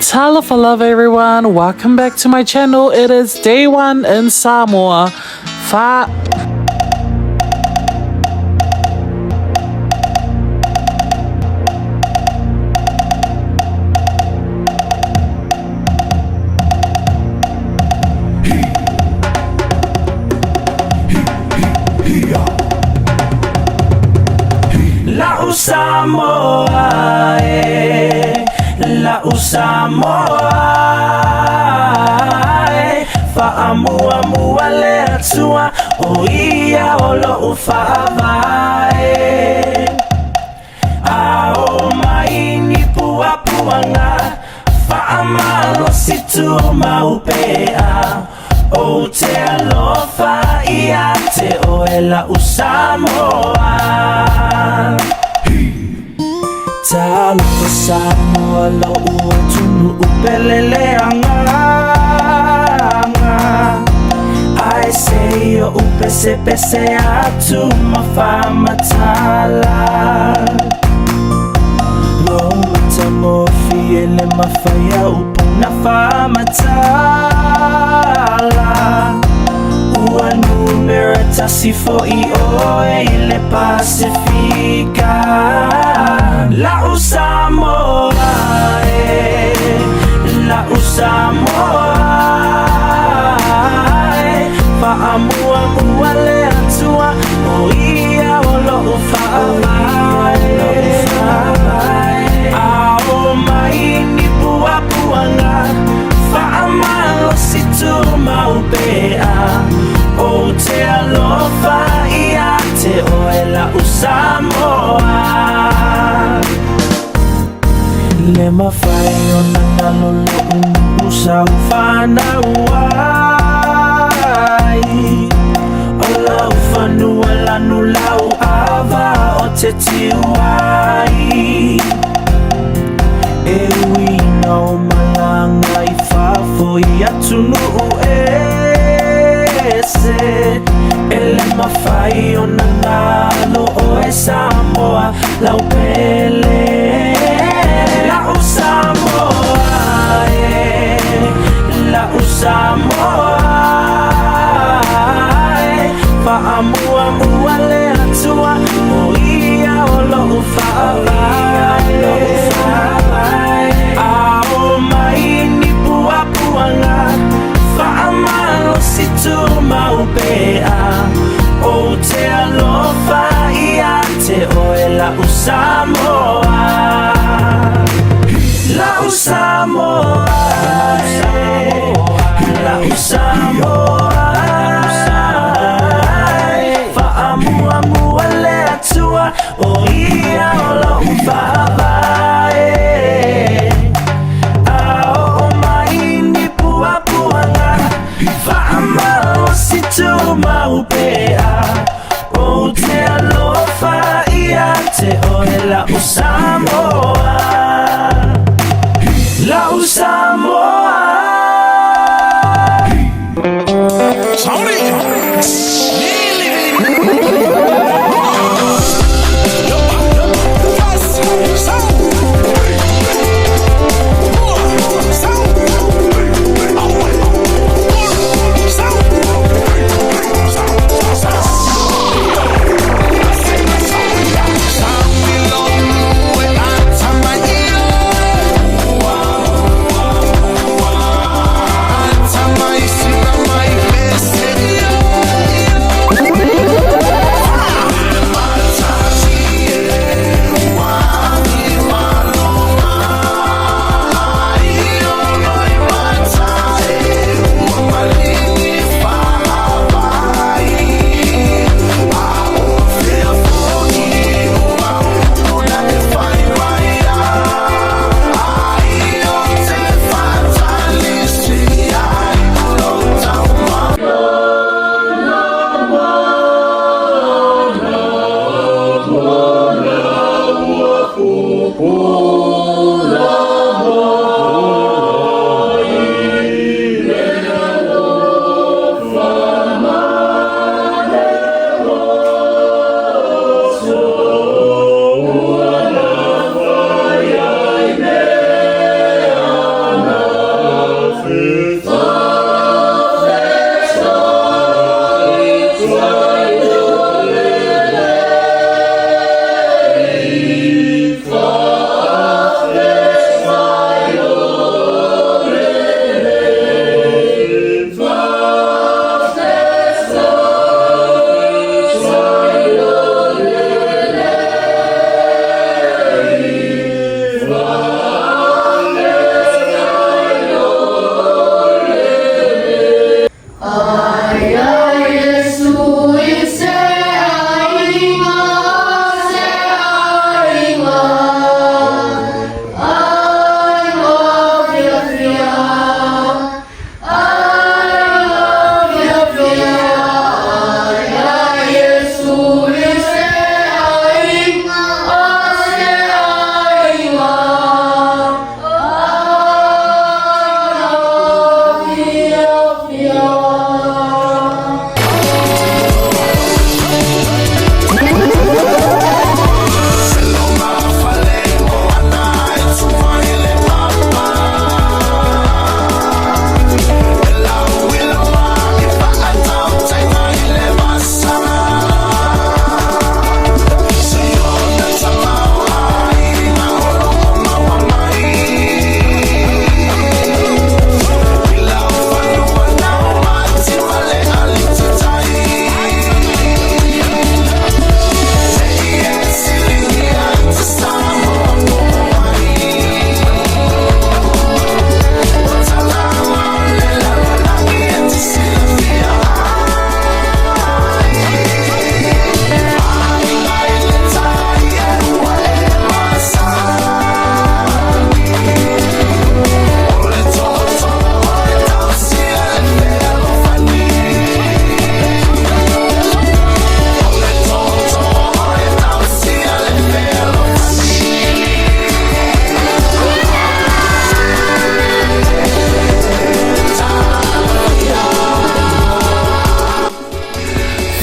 Talofa love everyone, welcome back to my channel. It is day one in Samoa. La Samoa, La Samoa, Fa'amua mua le atua o ia o lo ufa'avae. Ao mai ni puapuanga, fa'amalo situ maupea. O te alofa ia te oe La Samoa. Talofa Samoa la ua tunu upelele anga. Ai se o upese pese atu mafamatala. Lo matamofi ele mafaya upuna famatala. Ua numera tasifo i oe ile Pasifika. La Samoa, La Samoa, fa'amua mua le atua o ia o lo ufa'avae. Ao mai ni puapuanga, fa'amalo situ maupea. O te alofa ia te oe La Samoa. Le mawhai o na nalolo usa ufana uai. O lau whanua lanu lau awa o te tiwai. E wina o malanga i whafo i atunu uese. Ele mawhai o na nalo o e Samoa lau pele. La Samoa, La Samoa, fa'amua mua le atua o ia o lo ufa'avae. Ao mai ni puapuanga, fa'amalo situ maupea. O te alofa ia te oe La Samoa.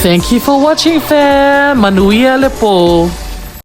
Thank you for watching fam. Manuia Lepo.